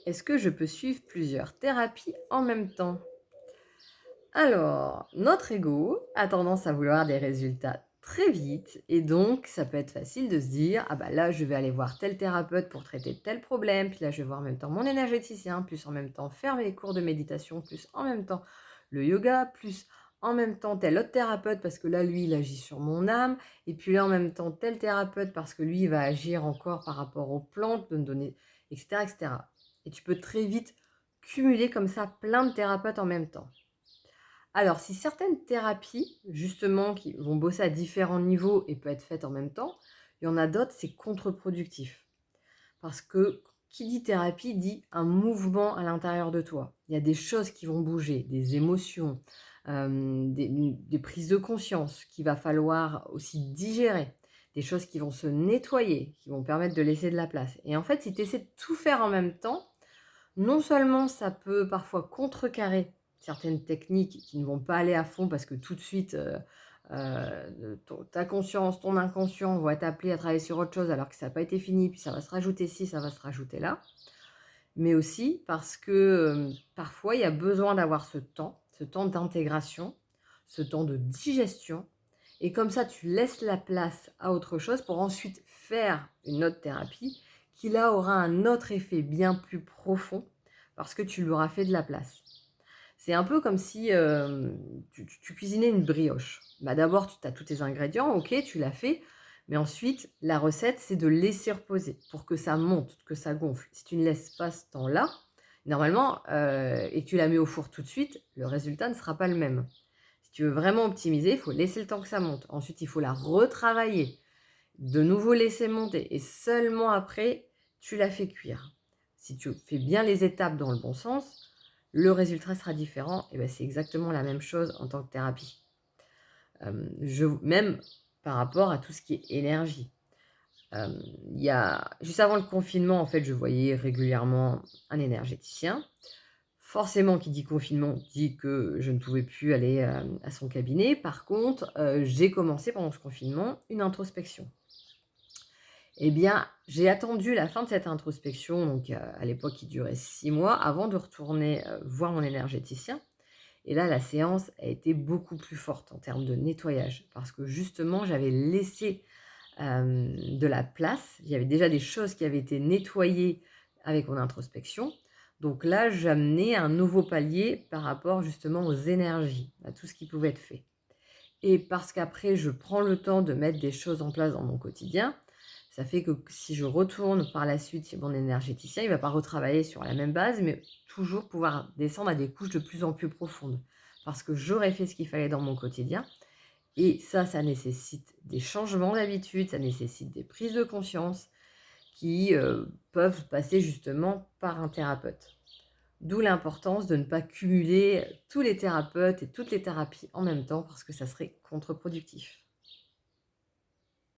Est-ce que je peux suivre plusieurs thérapies en même temps? Alors, notre ego a tendance à vouloir des résultats très vite et donc ça peut être facile de se dire: «Ah bah là, je vais aller voir tel thérapeute pour traiter tel problème, puis là, je vais voir en même temps mon énergéticien, plus en même temps faire mes cours de méditation, plus en même temps le yoga, plus en même temps tel autre thérapeute parce que là, lui, il agit sur mon âme et puis là, en même temps tel thérapeute parce que lui, il va agir encore par rapport aux plantes, de me donner» et cetera et cetera. Et tu peux très vite cumuler comme ça plein de thérapeutes en même temps. Alors, si certaines thérapies, justement, qui vont bosser à différents niveaux et peuvent être faites en même temps, il y en a d'autres, c'est contre-productif. Parce que qui dit thérapie dit un mouvement à l'intérieur de toi. Il y a des choses qui vont bouger, des émotions, des prises de conscience qu'il va falloir aussi digérer, des choses qui vont se nettoyer, qui vont permettre de laisser de la place. Et en fait, si tu essaies de tout faire en même temps, non seulement ça peut parfois contrecarrer certaines techniques qui ne vont pas aller à fond parce que tout de suite, ton ta conscience, ton inconscient vont être appelés à travailler sur autre chose alors que ça n'a pas été fini, puis ça va se rajouter ci, ça va se rajouter là. Mais aussi parce que, parfois il y a besoin d'avoir ce temps d'intégration, ce temps de digestion et comme ça tu laisses la place à autre chose pour ensuite faire une autre thérapie qui là aura un autre effet bien plus profond parce que tu lui auras fait de la place. C'est un peu comme si, tu cuisinais une brioche. Bah, d'abord tu as tous tes ingrédients, OK, tu l'as fait, mais ensuite la recette, c'est de laisser reposer pour que ça monte, que ça gonfle. Si tu ne laisses pas ce temps-là, normalement, et que tu la mets au four tout de suite, le résultat ne sera pas le même. Si tu veux vraiment optimiser, il faut laisser le temps que ça monte. Ensuite, il faut la retravailler, de nouveau laisser monter et seulement après, tu la fais cuire. Si tu fais bien les étapes dans le bon sens, le résultat sera différent et bah, c'est exactement la même chose en tant que thérapie. Je même par rapport à tout ce qui est énergie. Il y a juste avant le confinement, en fait, je voyais régulièrement un énergéticien. Forcément, qui dit confinement, dit que je ne pouvais plus aller, à son cabinet. Par contre, j'ai commencé pendant ce confinement une introspection. Eh bien, j'ai attendu la fin de cette introspection, donc à l'époque qui durait 6 mois, avant de retourner, voir mon énergéticien et là, la séance a été beaucoup plus forte en termes de nettoyage parce que justement, j'avais laissé, de la place. Il y avait déjà des choses qui avaient été nettoyées avec mon introspection. Donc là, j'amenais un nouveau palier par rapport justement aux énergies, à tout ce qui pouvait être fait. Et parce qu'après, je prends le temps de mettre des choses en place dans mon quotidien, ça fait que si je retourne par la suite chez mon énergéticien, il ne va pas retravailler sur la même base, mais toujours pouvoir descendre à des couches de plus en plus profondes. Parce que j'aurais fait ce qu'il fallait dans mon quotidien. Et ça nécessite des changements d'habitude, ça nécessite des prises de conscience qui peuvent passer justement par un thérapeute. D'où l'importance de ne pas cumuler tous les thérapeutes et toutes les thérapies en même temps parce que ça serait contre-productif.